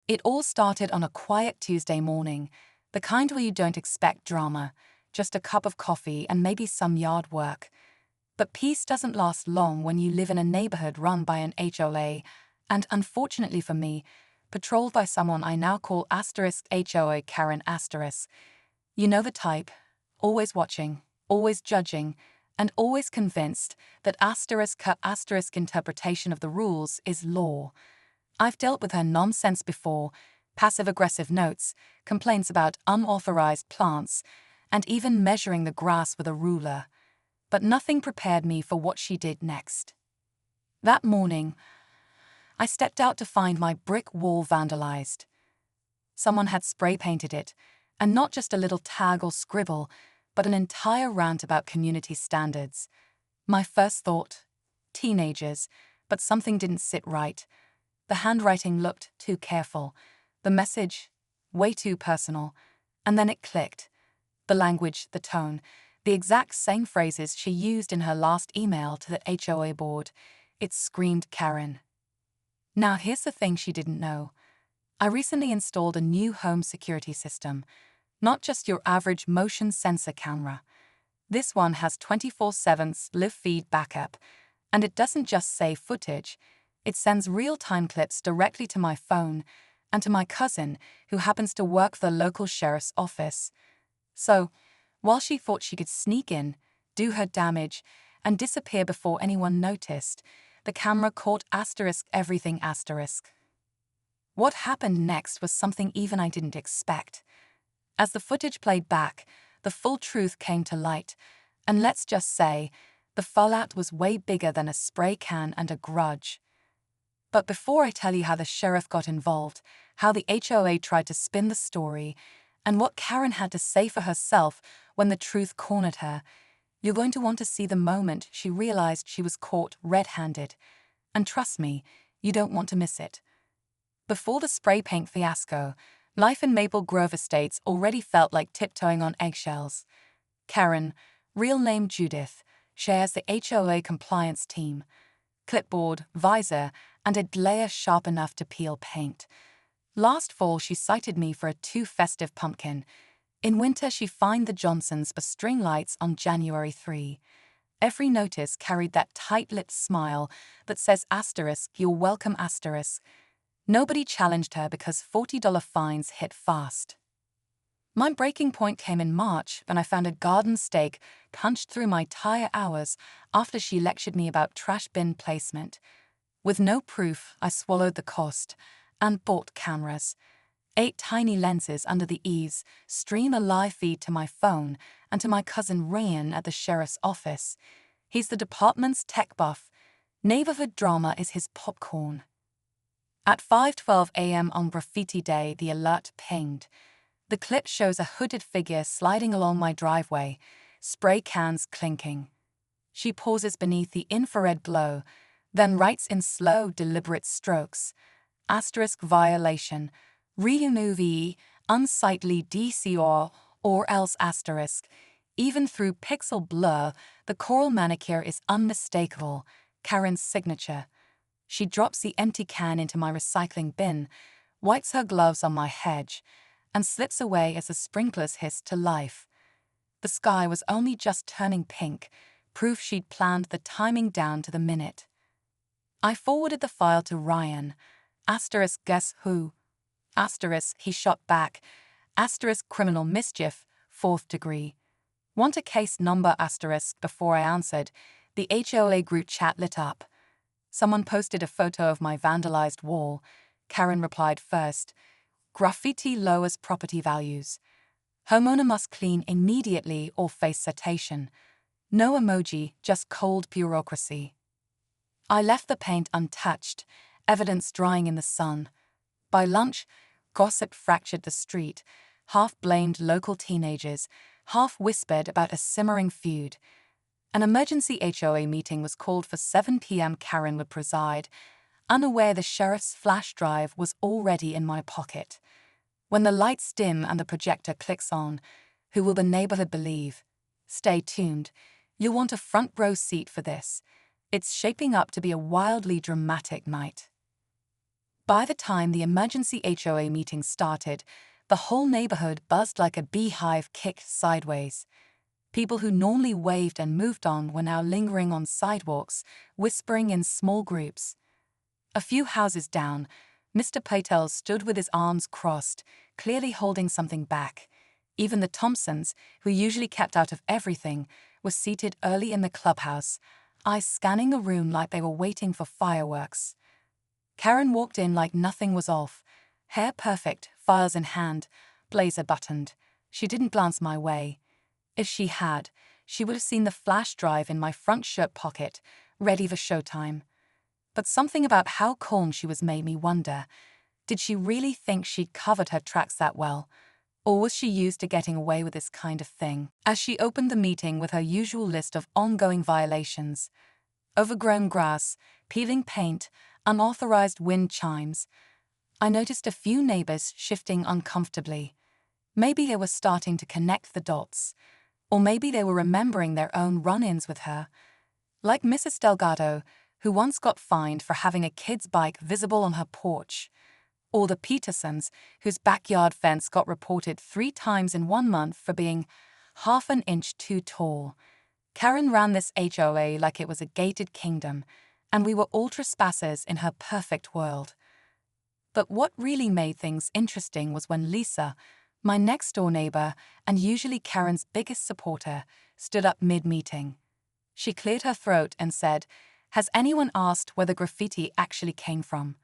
It all started on a quiet Tuesday morning, the kind where you don't expect drama, just a cup of coffee and maybe some yard work. But peace doesn't last long when you live in a neighborhood run by an HOA, and unfortunately for me, patrolled by someone I now call *HOA Karen *. You know the type, always watching, always judging, and always convinced that *her interpretation of the rules is law. I've dealt with her nonsense before, passive-aggressive notes, complaints about unauthorized plants, and even measuring the grass with a ruler. But nothing prepared me for what she did next. That morning, I stepped out to find my brick wall vandalized. Someone had spray-painted it, and not just a little tag or scribble, but an entire rant about community standards. My first thought, teenagers, but something didn't sit right. The handwriting looked too careful, the message way too personal, and then it clicked. The language, the tone, the exact same phrases she used in her last email to the HOA board. It screamed Karen. Now here's the thing she didn't know. I recently installed a new home security system, not just your average motion sensor camera. This one has 24/7 live feed backup, and it doesn't just save footage, it sends real-time clips directly to my phone and to my cousin, who happens to work for the local sheriff's office. So, while she thought she could sneak in, do her damage, and disappear before anyone noticed, the camera caught *everything*. What happened next was something even I didn't expect. As the footage played back, the full truth came to light, and let's just say, the fallout was way bigger than a spray can and a grudge. But before I tell you how the sheriff got involved, how the HOA tried to spin the story, and what Karen had to say for herself when the truth cornered her, you're going to want to see the moment she realized she was caught red-handed. And trust me, you don't want to miss it. Before the spray paint fiasco, life in Maple Grove Estates already felt like tiptoeing on eggshells. Karen, real name Judith, shares the HOA compliance team. Clipboard, visor, and a glare sharp enough to peel paint. Last fall, she cited me for a too festive pumpkin. In winter, she fined the Johnsons for string lights on January 3. Every notice carried that tight-lipped smile that says *you're welcome*. Nobody challenged her because $40 fines hit fast. My breaking point came in March when I found a garden stake punched through my tire hours after she lectured me about trash bin placement. With no proof, I swallowed the cost and bought cameras. 8 tiny lenses under the eaves stream a live feed to my phone and to my cousin Ryan at the sheriff's office. He's the department's tech buff. Neighborhood drama is his popcorn. At 5:12 a.m. on graffiti day, the alert pinged. The clip shows a hooded figure sliding along my driveway, spray cans clinking. She pauses beneath the infrared glow, then writes in slow, deliberate strokes, *violation, remove unsightly DCR, or else *. Even through pixel blur, the coral manicure is unmistakable, Karen's signature. She drops the empty can into my recycling bin, wipes her gloves on my hedge, and slips away as the sprinklers hiss to life. The sky was only just turning pink, proof she'd planned the timing down to the minute. I forwarded the file to Ryan. Guess who? He shot back. Criminal mischief, 4th degree. Want a case number? Before I answered, the HOA group chat lit up. Someone posted a photo of my vandalized wall. Karen replied first. Graffiti lowers property values. Homeowner must clean immediately or face citation. No emoji, just cold bureaucracy. I left the paint untouched, evidence drying in the sun. By lunch, gossip fractured the street, half blamed local teenagers, half whispered about a simmering feud. An emergency HOA meeting was called for 7 p.m. Karen would preside, unaware the sheriff's flash drive was already in my pocket. When the lights dim and the projector clicks on, who will the neighborhood believe? Stay tuned. You'll want a front row seat for this. It's shaping up to be a wildly dramatic night. By the time the emergency HOA meeting started, the whole neighborhood buzzed like a beehive kicked sideways. People who normally waved and moved on were now lingering on sidewalks, whispering in small groups. A few houses down, Mr. Patel stood with his arms crossed, clearly holding something back. Even the Thompsons, who usually kept out of everything, were seated early in the clubhouse, eyes scanning the room like they were waiting for fireworks. Karen walked in like nothing was off, hair perfect, files in hand, blazer buttoned. She didn't glance my way. If she had, she would have seen the flash drive in my front shirt pocket, ready for showtime. But something about how calm she was made me wonder, did she really think she'd covered her tracks that well? Or was she used to getting away with this kind of thing? As she opened the meeting with her usual list of ongoing violations, overgrown grass, peeling paint, unauthorized wind chimes, I noticed a few neighbors shifting uncomfortably. Maybe they were starting to connect the dots, or maybe they were remembering their own run-ins with her. Like Mrs. Delgado, who once got fined for having a kid's bike visible on her porch, or the Petersons, whose backyard fence got reported 3 times in 1 month for being half an inch too tall. Karen ran this HOA like it was a gated kingdom, and we were all trespassers in her perfect world. But what really made things interesting was when Lisa, my next-door neighbor and usually Karen's biggest supporter, stood up mid-meeting. She cleared her throat and said, "Has anyone asked where the graffiti actually came from?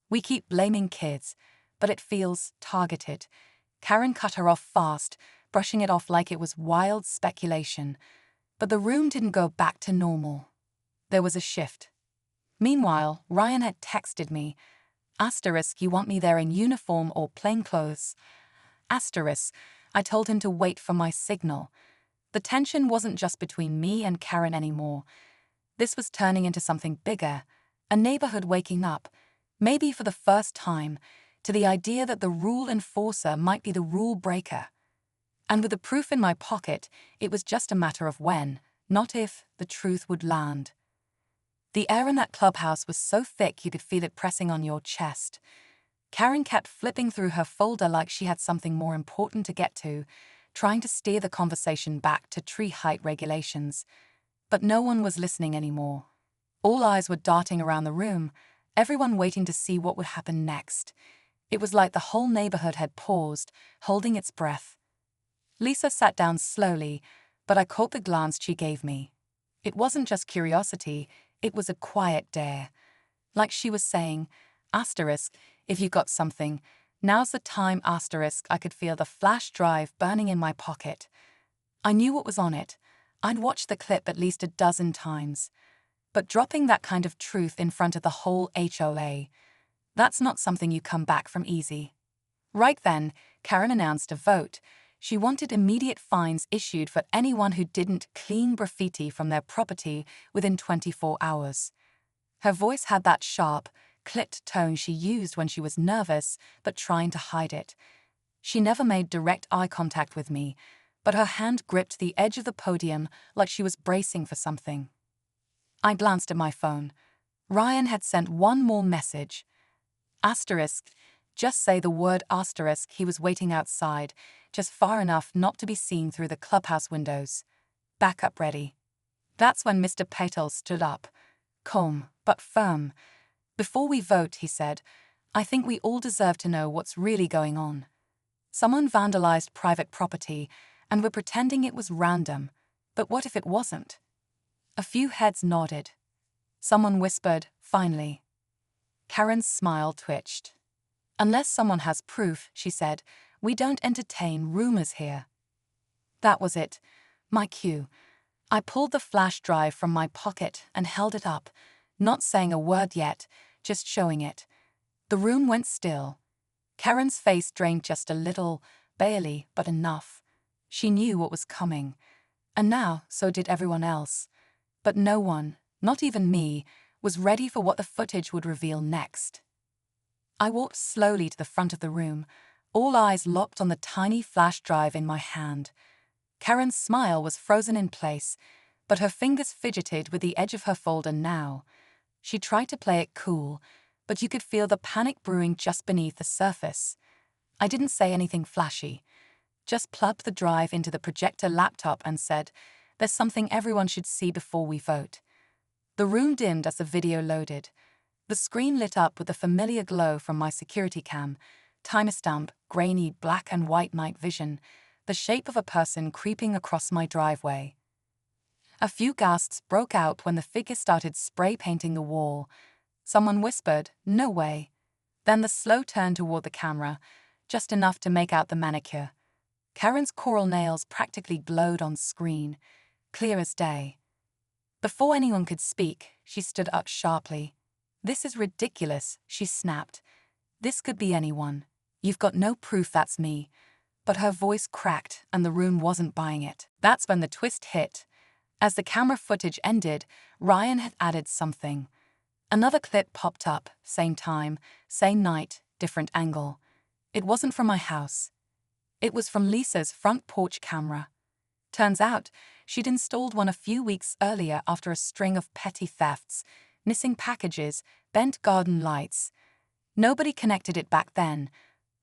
We keep blaming kids, but it feels targeted." Karen cut her off fast, brushing it off like it was wild speculation. But the room didn't go back to normal. There was a shift. Meanwhile, Ryan had texted me, "You want me there in uniform or plainclothes?" I told him to wait for my signal. The tension wasn't just between me and Karen anymore. This was turning into something bigger, a neighborhood waking up, maybe for the first time, to the idea that the rule enforcer might be the rule breaker. And with the proof in my pocket, it was just a matter of when, not if, the truth would land. The air in that clubhouse was so thick you could feel it pressing on your chest. Karen kept flipping through her folder like she had something more important to get to, trying to steer the conversation back to tree height regulations. But no one was listening anymore. All eyes were darting around the room, everyone waiting to see what would happen next. It was like the whole neighborhood had paused, holding its breath. Lisa sat down slowly, but I caught the glance she gave me. It wasn't just curiosity, it was a quiet dare. Like she was saying, "If you got something, now's the time, I could feel the flash drive burning in my pocket. I knew what was on it. I'd watched the clip at least a dozen times. But dropping that kind of truth in front of the whole HOA, that's not something you come back from easy. Right then, Karen announced a vote. She wanted immediate fines issued for anyone who didn't clean graffiti from their property within 24 hours. Her voice had that sharp, clipped tone she used when she was nervous but trying to hide it. She never made direct eye contact with me, but her hand gripped the edge of the podium like she was bracing for something. I glanced at my phone. Ryan had sent one more message. Just say the word *. He was waiting outside, just far enough not to be seen through the clubhouse windows. Backup ready. That's when Mr. Patel stood up, calm but firm. "Before we vote," he said, "I think we all deserve to know what's really going on. Someone vandalized private property, and we're pretending it was random. But what if it wasn't?" A few heads nodded. Someone whispered, "Finally." Karen's smile twitched. "Unless someone has proof," she said, "we don't entertain rumors here." That was it. My cue. I pulled the flash drive from my pocket and held it up, not saying a word yet, just showing it. The room went still. Karen's face drained just a little, barely, but enough. She knew what was coming. And now, so did everyone else. But no one, not even me, was ready for what the footage would reveal next. I walked slowly to the front of the room, all eyes locked on the tiny flash drive in my hand. Karen's smile was frozen in place, but her fingers fidgeted with the edge of her folder now. She tried to play it cool, but you could feel the panic brewing just beneath the surface. I didn't say anything flashy, just plugged the drive into the projector laptop and said, "There's something everyone should see before we vote." The room dimmed as the video loaded. The screen lit up with the familiar glow from my security cam, timestamp, grainy black and white night vision, the shape of a person creeping across my driveway. A few gasps broke out when the figure started spray painting the wall. Someone whispered, "No way." Then the slow turn toward the camera, just enough to make out the manicure. Karen's coral nails practically glowed on screen, clear as day. Before anyone could speak, she stood up sharply. "This is ridiculous," she snapped. "This could be anyone. You've got no proof that's me." But her voice cracked and the room wasn't buying it. That's when the twist hit. As the camera footage ended, Ryan had added something. Another clip popped up, same time, same night, different angle. It wasn't from my house. It was from Lisa's front porch camera. Turns out, she'd installed one a few weeks earlier after a string of petty thefts, missing packages, bent garden lights. Nobody connected it back then,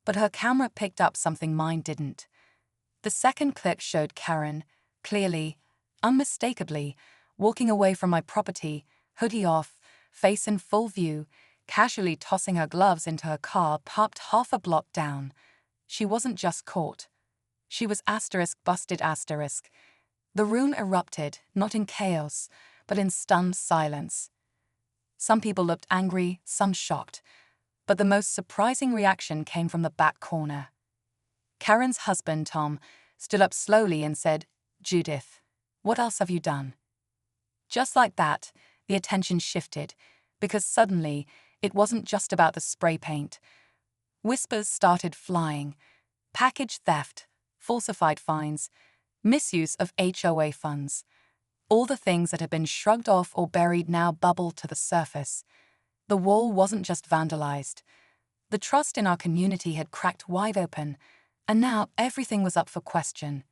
but her camera picked up something mine didn't. The second clip showed Karen, clearly, unmistakably, walking away from my property, hoodie off, face in full view, casually tossing her gloves into her car parked half a block down. She wasn't just caught. She was *busted*. The room erupted, not in chaos, but in stunned silence. Some people looked angry, some shocked, but the most surprising reaction came from the back corner. Karen's husband, Tom, stood up slowly and said, "Judith, what else have you done?" Just like that, the attention shifted, because suddenly, it wasn't just about the spray paint. Whispers started flying. Package theft, falsified fines, misuse of HOA funds. All the things that had been shrugged off or buried now bubbled to the surface. The wall wasn't just vandalized. The trust in our community had cracked wide open, and now everything was up for question.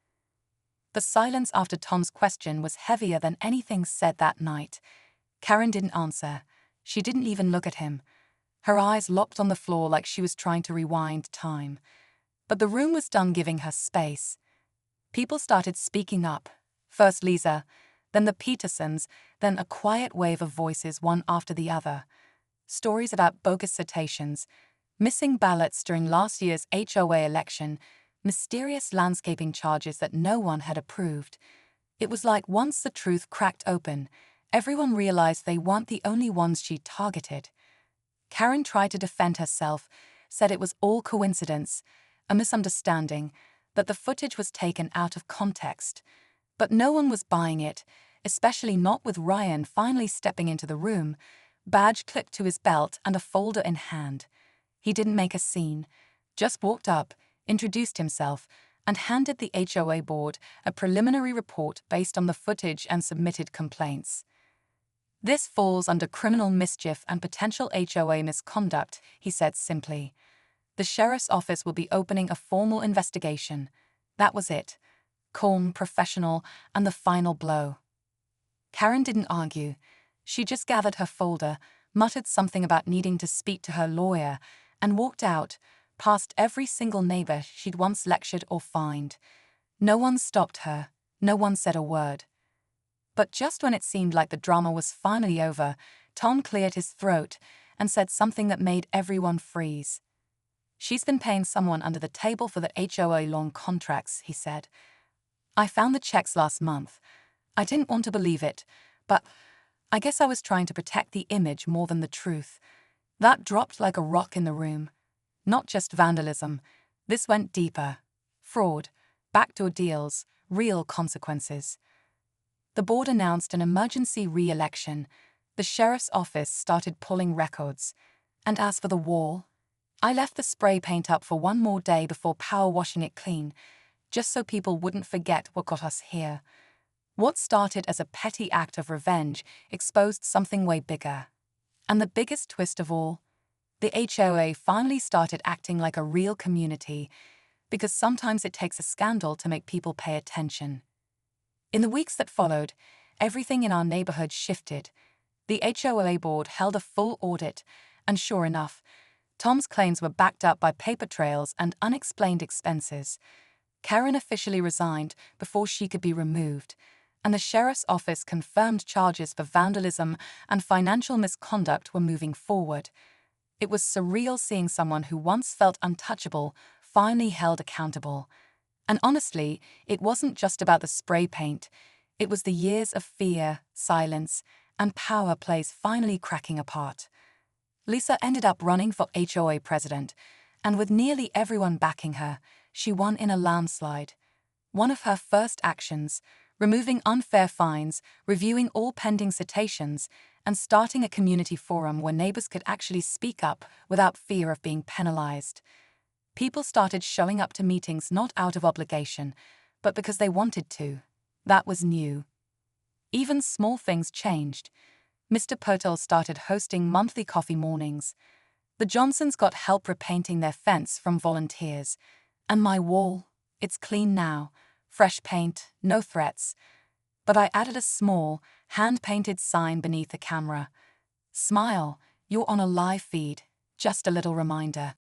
The silence after Tom's question was heavier than anything said that night. Karen didn't answer. She didn't even look at him. Her eyes locked on the floor like she was trying to rewind time. But the room was done giving her space. People started speaking up. First Lisa, then the Petersons, then a quiet wave of voices one after the other. Stories about bogus citations, missing ballots during last year's HOA election, mysterious landscaping charges that no one had approved. It was like once the truth cracked open, everyone realized they weren't the only ones she targeted. Karen tried to defend herself, said it was all coincidence, a misunderstanding, that the footage was taken out of context. But no one was buying it, especially not with Ryan finally stepping into the room, badge clipped to his belt and a folder in hand. He didn't make a scene, just walked up, introduced himself, and handed the HOA board a preliminary report based on the footage and submitted complaints. "This falls under criminal mischief and potential HOA misconduct," he said simply. "The sheriff's office will be opening a formal investigation." That was it. Calm, professional, and the final blow. Karen didn't argue. She just gathered her folder, muttered something about needing to speak to her lawyer, and walked out, past every single neighbor she'd once lectured or fined. No one stopped her. No one said a word. But just when it seemed like the drama was finally over, Tom cleared his throat and said something that made everyone freeze. "She's been paying someone under the table for the HOA loan contracts," he said. "I found the checks last month. I didn't want to believe it, but I guess I was trying to protect the image more than the truth." That dropped like a rock in the room. Not just vandalism. This went deeper. Fraud, backdoor deals, real consequences. The board announced an emergency re-election. The sheriff's office started pulling records. And as for the wall, I left the spray paint up for one more day before power washing it clean, just so people wouldn't forget what got us here. What started as a petty act of revenge exposed something way bigger. And the biggest twist of all, the HOA finally started acting like a real community, because sometimes it takes a scandal to make people pay attention. In the weeks that followed, everything in our neighborhood shifted. The HOA board held a full audit, And sure enough, Tom's claims were backed up by paper trails and unexplained expenses. Karen officially resigned before she could be removed, and the sheriff's office confirmed charges for vandalism and financial misconduct were moving forward. It was surreal seeing someone who once felt untouchable finally held accountable. And honestly, it wasn't just about the spray paint. It was the years of fear, silence, and power plays finally cracking apart. Lisa ended up running for HOA president, and with nearly everyone backing her, she won in a landslide. One of her first actions, removing unfair fines, reviewing all pending citations, and starting a community forum where neighbors could actually speak up without fear of being penalized. People started showing up to meetings not out of obligation, but because they wanted to. That was new. Even small things changed. Mr. Potel started hosting monthly coffee mornings. The Johnsons got help repainting their fence from volunteers. And my wall, it's clean now. Fresh paint, no threats. But I added a small, hand-painted sign beneath the camera. Smile, you're on a live feed. Just a little reminder.